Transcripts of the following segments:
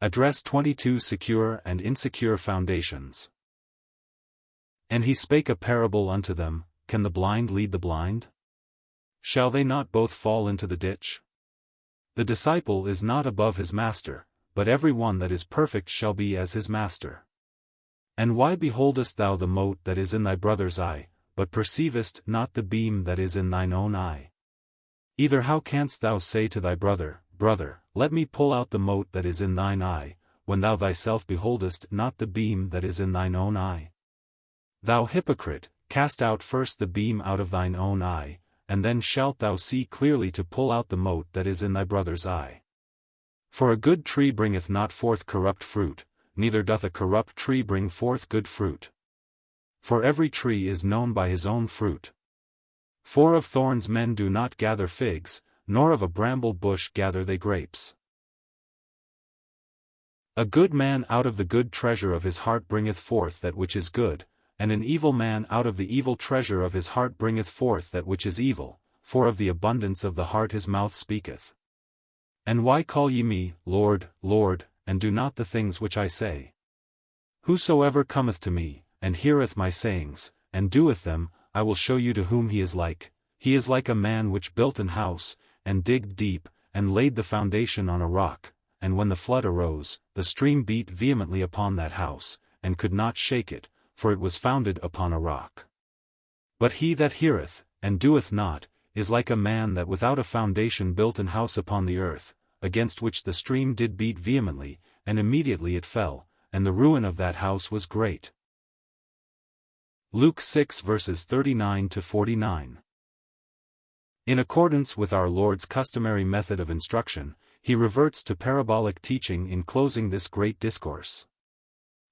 Address 22. Secure and insecure foundations. And he spake a parable unto them, Can the blind lead the blind? Shall they not both fall into the ditch? The disciple is not above his master, but every one that is perfect shall be as his master. And why beholdest thou the mote that is in thy brother's eye, but perceivest not the beam that is in thine own eye? Either how canst thou say to thy brother, Brother, let me pull out the mote that is in thine eye, when thou thyself beholdest not the beam that is in thine own eye? Thou hypocrite, cast out first the beam out of thine own eye, and then shalt thou see clearly to pull out the mote that is in thy brother's eye. For a good tree bringeth not forth corrupt fruit, neither doth a corrupt tree bring forth good fruit. For every tree is known by his own fruit. For of thorns men do not gather figs, nor of a bramble bush gather they grapes. A good man out of the good treasure of his heart bringeth forth that which is good, and an evil man out of the evil treasure of his heart bringeth forth that which is evil, for of the abundance of the heart his mouth speaketh. And why call ye me, Lord, Lord, and do not the things which I say? Whosoever cometh to me, and heareth my sayings, and doeth them, I will show you to whom he is like. He is like a man which built an house, and digged deep, and laid the foundation on a rock, and when the flood arose, the stream beat vehemently upon that house, and could not shake it, for it was founded upon a rock. But he that heareth, and doeth not, is like a man that without a foundation built an house upon the earth, against which the stream did beat vehemently, and immediately it fell, and the ruin of that house was great. Luke 6 verses 39 to 49. In accordance with our Lord's customary method of instruction, he reverts to parabolic teaching in closing this great discourse.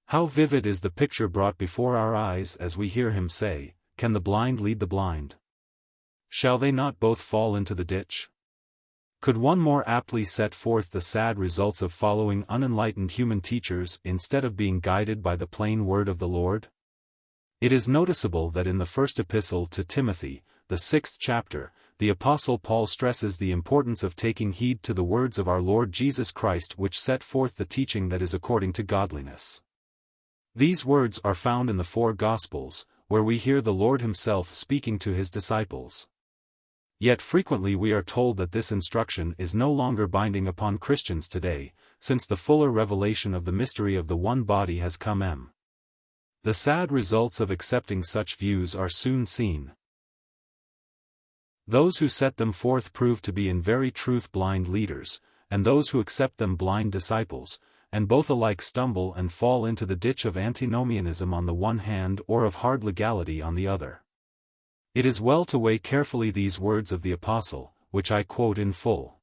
How vivid is the picture brought before our eyes as we hear him say, Can the blind lead the blind? Shall they not both fall into the ditch? Could one more aptly set forth the sad results of following unenlightened human teachers instead of being guided by the plain word of the Lord? It is noticeable that in the first epistle to Timothy, the 6th chapter, the Apostle Paul stresses the importance of taking heed to the words of our Lord Jesus Christ which set forth the teaching that is according to godliness. These words are found in the 4 Gospels, where we hear the Lord himself speaking to his disciples. Yet frequently we are told that this instruction is no longer binding upon Christians today, since the fuller revelation of the mystery of the one body has come. The sad results of accepting such views are soon seen. Those who set them forth prove to be in very truth blind leaders, and those who accept them blind disciples, and both alike stumble and fall into the ditch of antinomianism on the one hand or of hard legality on the other. It is well to weigh carefully these words of the Apostle, which I quote in full.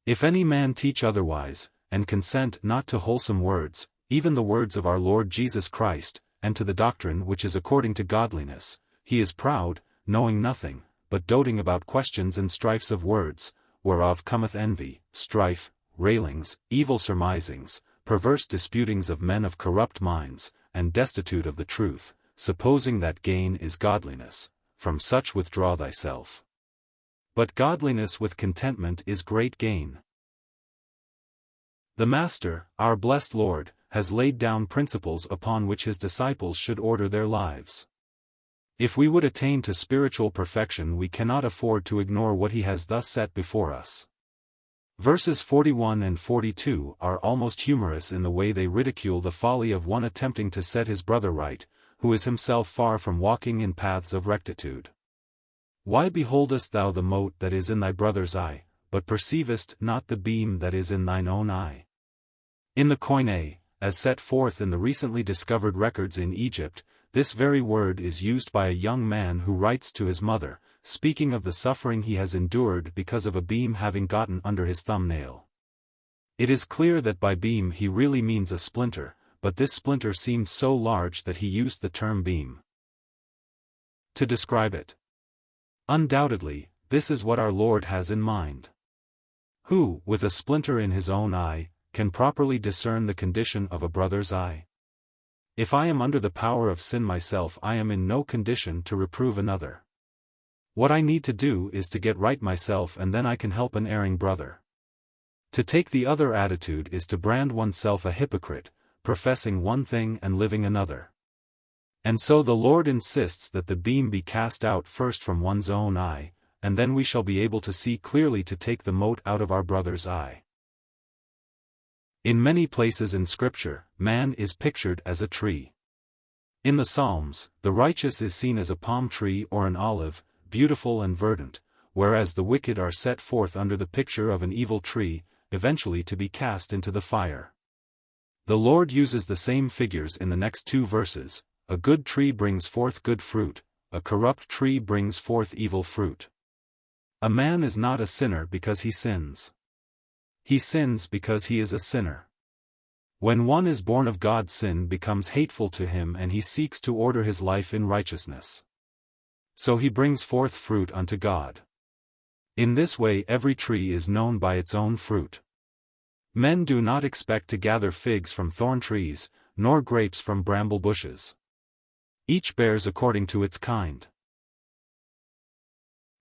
If any man teach otherwise, and consent not to wholesome words, even the words of our Lord Jesus Christ, and to the doctrine which is according to godliness, he is proud, knowing nothing, but doting about questions and strifes of words, whereof cometh envy, strife, railings, evil surmisings, perverse disputings of men of corrupt minds, and destitute of the truth, supposing that gain is godliness. From such withdraw thyself. But godliness with contentment is great gain. The Master, our blessed Lord, has laid down principles upon which his disciples should order their lives. If we would attain to spiritual perfection, we cannot afford to ignore what he has thus set before us. Verses 41 and 42 are almost humorous in the way they ridicule the folly of one attempting to set his brother right, who is himself far from walking in paths of rectitude. Why beholdest thou the mote that is in thy brother's eye, but perceivest not the beam that is in thine own eye? In the Koine, as set forth in the recently discovered records in Egypt, this very word is used by a young man who writes to his mother, speaking of the suffering he has endured because of a beam having gotten under his thumbnail. It is clear that by beam he really means a splinter, but this splinter seemed so large that he used the term beam to describe it. Undoubtedly, this is what our Lord has in mind. Who, with a splinter in his own eye, can properly discern the condition of a brother's eye? If I am under the power of sin myself, I am in no condition to reprove another. What I need to do is to get right myself, and then I can help an erring brother. To take the other attitude is to brand oneself a hypocrite, professing one thing and living another. And so the Lord insists that the beam be cast out first from one's own eye, and then we shall be able to see clearly to take the mote out of our brother's eye. In many places in Scripture, man is pictured as a tree. In the Psalms, the righteous is seen as a palm tree or an olive, beautiful and verdant, whereas the wicked are set forth under the picture of an evil tree, eventually to be cast into the fire. The Lord uses the same figures in the next two verses: a good tree brings forth good fruit, a corrupt tree brings forth evil fruit. A man is not a sinner because he sins. He sins because he is a sinner. When one is born of God, sin becomes hateful to him and he seeks to order his life in righteousness. So he brings forth fruit unto God. In this way every tree is known by its own fruit. Men do not expect to gather figs from thorn trees, nor grapes from bramble bushes. Each bears according to its kind.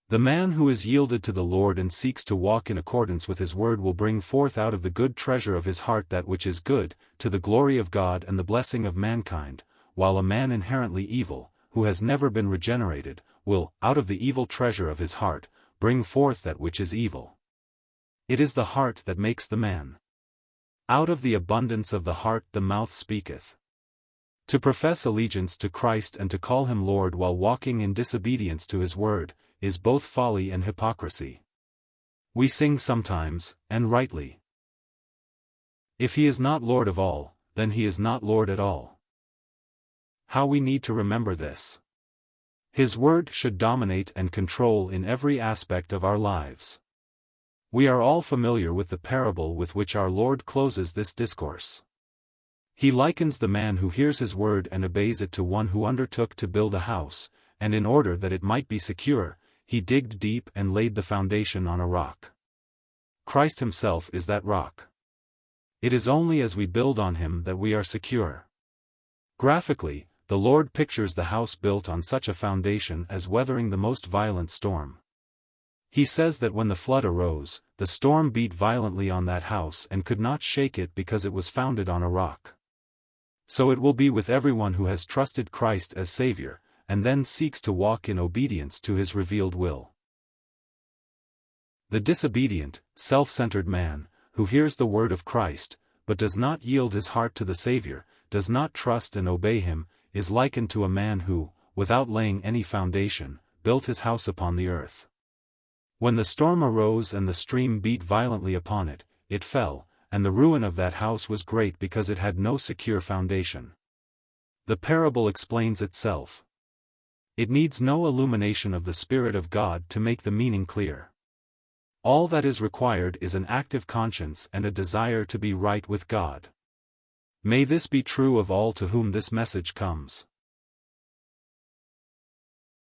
The man who is yielded to the Lord and seeks to walk in accordance with His word will bring forth out of the good treasure of his heart that which is good, to the glory of God and the blessing of mankind, while a man inherently evil, who has never been regenerated, will, out of the evil treasure of his heart, bring forth that which is evil. It is the heart that makes the man. Out of the abundance of the heart the mouth speaketh. To profess allegiance to Christ and to call Him Lord while walking in disobedience to His word, is both folly and hypocrisy. We sing sometimes, and rightly. If He is not Lord of all, then He is not Lord at all. How we need to remember this. His word should dominate and control in every aspect of our lives. We are all familiar with the parable with which our Lord closes this discourse. He likens the man who hears His word and obeys it to one who undertook to build a house, and in order that it might be secure, he digged deep and laid the foundation on a rock. Christ Himself is that rock. It is only as we build on Him that we are secure. Graphically, the Lord pictures the house built on such a foundation as weathering the most violent storm. He says that when the flood arose, the storm beat violently on that house and could not shake it because it was founded on a rock. So it will be with everyone who has trusted Christ as Savior, and then seeks to walk in obedience to His revealed will. The disobedient, self-centered man, who hears the word of Christ, but does not yield his heart to the Savior, does not trust and obey Him, is likened to a man who, without laying any foundation, built his house upon the earth. When the storm arose and the stream beat violently upon it, it fell, and the ruin of that house was great because it had no secure foundation. The parable explains itself. It needs no illumination of the Spirit of God to make the meaning clear. All that is required is an active conscience and a desire to be right with God. May this be true of all to whom this message comes.